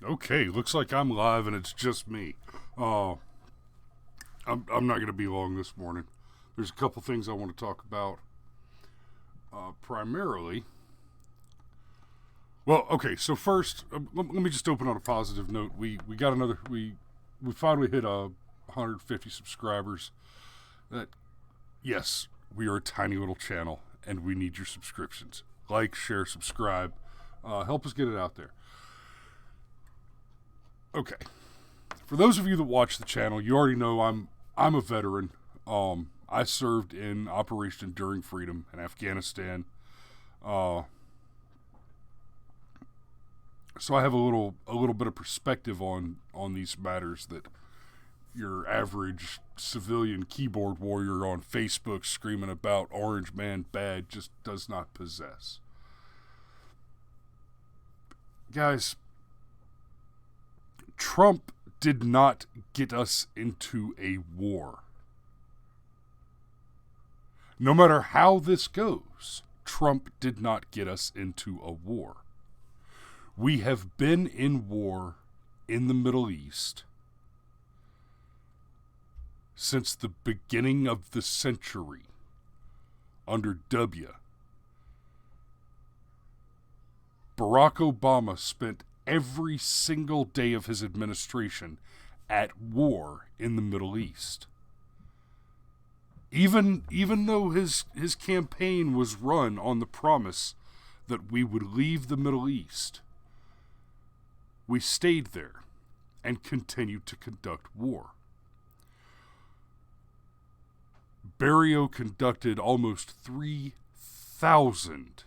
Okay, looks like I'm live and it's just me. Uh, I'm not going to be long this morning. There's a couple things I want to talk about. Primarily, well, okay. So first, let me just open on a positive note. We got another. We finally hit 150 subscribers. That yes, we are a tiny little channel and we need your subscriptions. Like, share, subscribe. Help us get it out there. Okay. For those of you that watch the channel, you already know I'm a veteran. I served in Operation Enduring Freedom in Afghanistan. Uh, so I have a little bit of perspective on these matters that your average civilian keyboard warrior on Facebook screaming about Orange Man bad just does not possess. Guys, Trump did not get us into a war. No matter how this goes, Trump did not get us into a war. We have been in war in the Middle East since the beginning of the century under W. Barack Obama spent every single day of his administration at war in the Middle East. Even though his campaign was run on the promise that we would leave the Middle East, we stayed there and continued to conduct war. Barrio conducted almost 3,000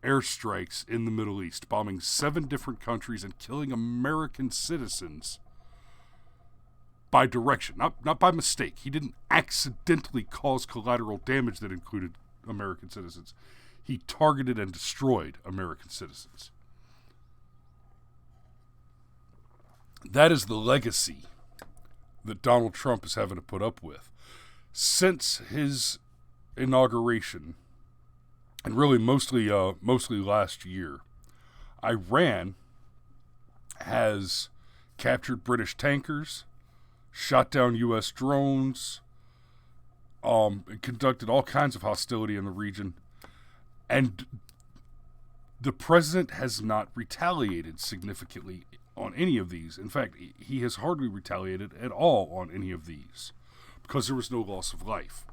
airstrikes in the Middle East, bombing 7 different countries and killing American citizens by direction, not by mistake. He didn't accidentally cause collateral damage that included American citizens. He targeted and destroyed American citizens. That is the legacy that Donald Trump is having to put up with. Since his inauguration, and really mostly last year, Iran has captured British tankers, shot down U.S. drones, and conducted all kinds of hostility in the region. And the president has not retaliated significantly on any of these. In fact, he has hardly retaliated at all on any of these because there was no loss of life.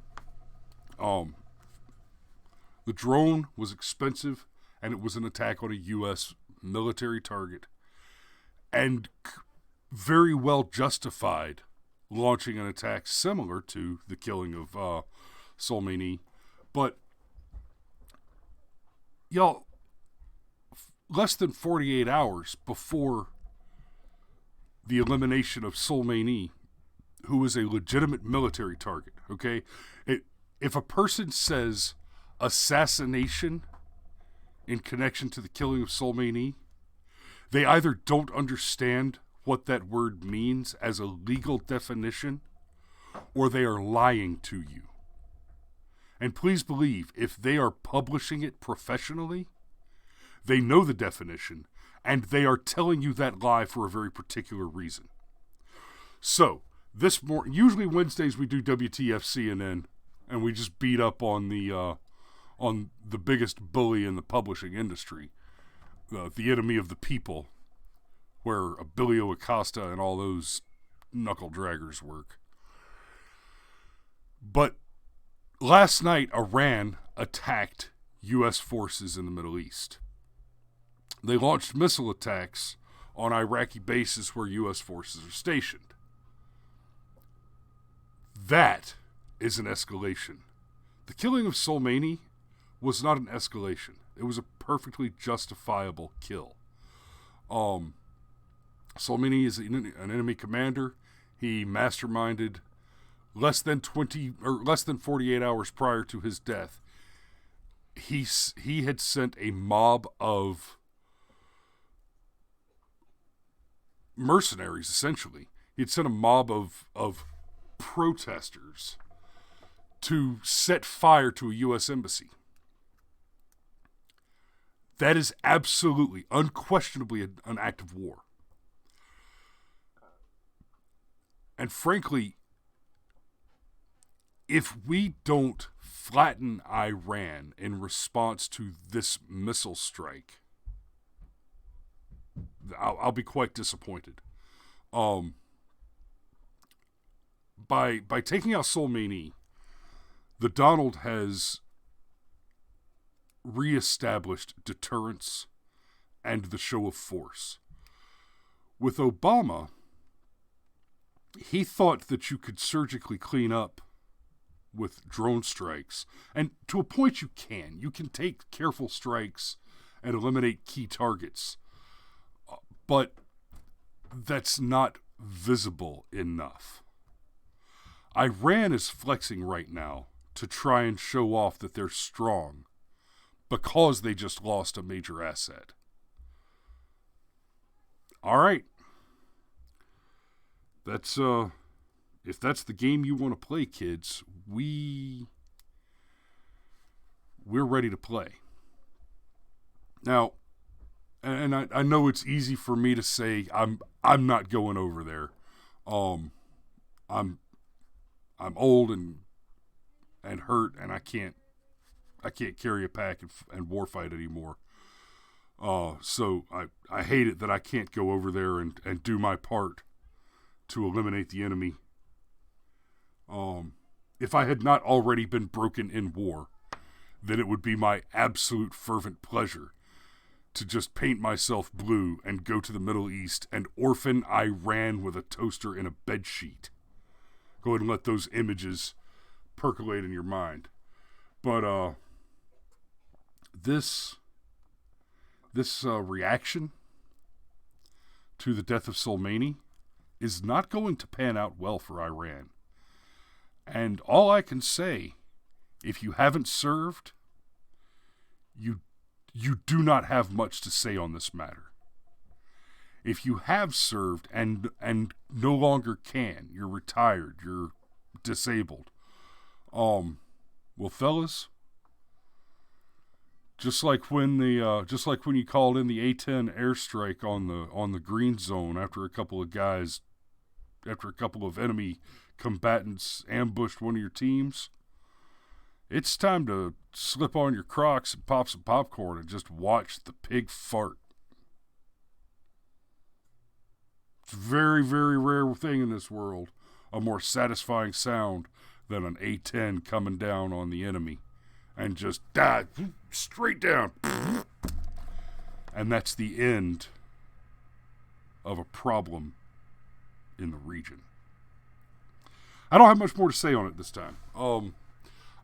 The drone was expensive, and it was an attack on a U.S. military target, and very well justified launching an attack similar to the killing of Soleimani. But, y'all, less than 48 hours before the elimination of Soleimani, who was a legitimate military target, okay? If a person says assassination in connection to the killing of Soleimani, they either don't understand what that word means as a legal definition, or they are lying to you. And please believe, if they are publishing it professionally, they know the definition, and they are telling you that lie for a very particular reason. So, usually Wednesdays we do WTF CNN, and we just beat up on the biggest bully in the publishing industry, the enemy of the people, where Abilio Acosta and all those knuckle draggers work. But last night, Iran attacked U.S. forces in the Middle East. They launched missile attacks on Iraqi bases where U.S. forces are stationed. That is an escalation. The killing of Soleimani was not an escalation. It was a perfectly justifiable kill. Soleimani is an enemy commander. He masterminded less than 48 hours prior to his death. He had sent a mob of mercenaries, essentially. He had sent a mob of protesters to set fire to a U.S. embassy. That is absolutely, unquestionably an act of war. And frankly, if we don't flatten Iran in response to this missile strike, I'll be quite disappointed. By taking out Soleimani, the Donald has reestablished deterrence and the show of force. With Obama, he thought that you could surgically clean up with drone strikes. And to a point you can. You can take careful strikes and eliminate key targets. But that's not visible enough. Iran is flexing right now to try and show off that they're strong because they just lost a major asset. All right. That's if that's the game you want to play, kids, we're ready to play. Now, and I know it's easy for me to say I'm not going over there. I'm old and hurt, and I can't carry a pack and war fight anymore. So I hate it that I can't go over there and do my part to eliminate the enemy. If I had not already been broken in war, then it would be my absolute fervent pleasure to just paint myself blue and go to the Middle East and orphan Iran with a toaster and a bedsheet. Go ahead and let those images percolate in your mind. But this reaction to the death of Soleimani is not going to pan out well for Iran. And all I can say, if you haven't served, you do not have much to say on this matter. If you have served and no longer can, you're retired, you're disabled. Well, fellas, just like when you called in the A-10 airstrike on the green zone after a couple of enemy combatants ambushed one of your teams, it's time to slip on your Crocs and pop some popcorn and just watch the pig fart. It's a very, very rare thing in this world, a more satisfying sound than an A-10 coming down on the enemy and just dive straight down. And that's the end of a problem in the region. I don't have much more to say on it this time.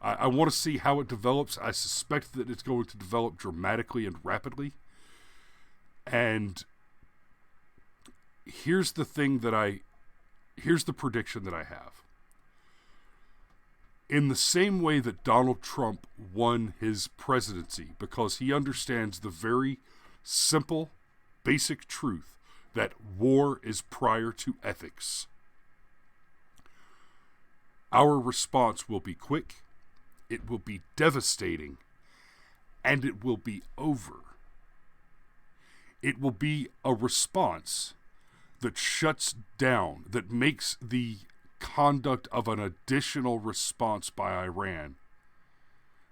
I want to see how it develops. I suspect that it's going to develop dramatically and rapidly. And here's the prediction that I have. In the same way that Donald Trump won his presidency because he understands the very simple, basic truth that war is prior to ethics, our response will be quick, it will be devastating, and it will be over. It will be a response that shuts down, that makes the conduct of an additional response by Iran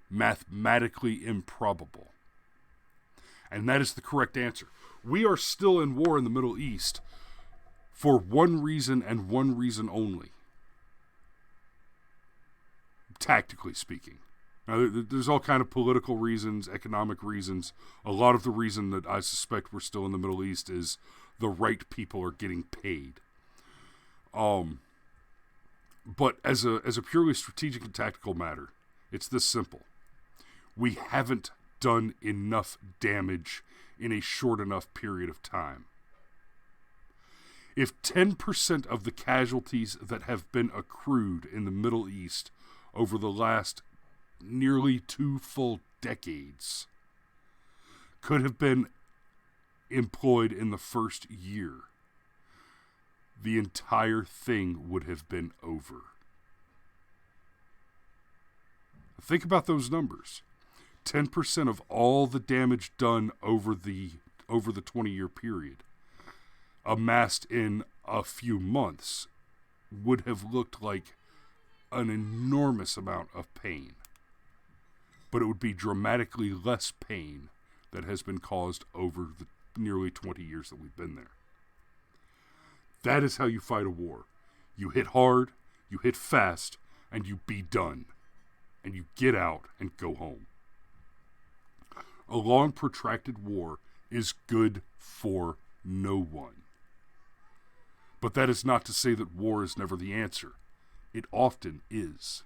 mathematically improbable. And that is the correct answer. We are still in war in the Middle East for one reason and one reason only. Tactically speaking. Now, there's all kind of political reasons, economic reasons. A lot of the reason that I suspect we're still in the Middle East is the right people are getting paid. But as a purely strategic and tactical matter, it's this simple. We haven't done enough damage in a short enough period of time. If 10% of the casualties that have been accrued in the Middle East over the last nearly 2 full decades could have been employed in the first year, the entire thing would have been over. Think about those numbers. 10% of all the damage done over the 20-year period amassed in a few months would have looked like an enormous amount of pain. But it would be dramatically less pain that has been caused over the nearly 20 years that we've been there. That is how you fight a war. You hit hard, you hit fast, and you be done. And you get out and go home. A long, protracted war is good for no one. But that is not to say that war is never the answer. It often is.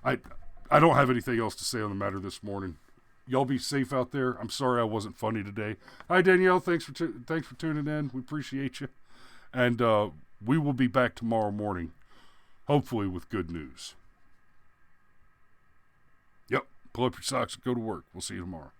I don't have anything else to say on the matter this morning. Y'all be safe out there. I'm sorry I wasn't funny today. Hi, Danielle. Thanks for tuning in. We appreciate you. And we will be back tomorrow morning, hopefully with good news. Yep. Pull up your socks and go to work. We'll see you tomorrow.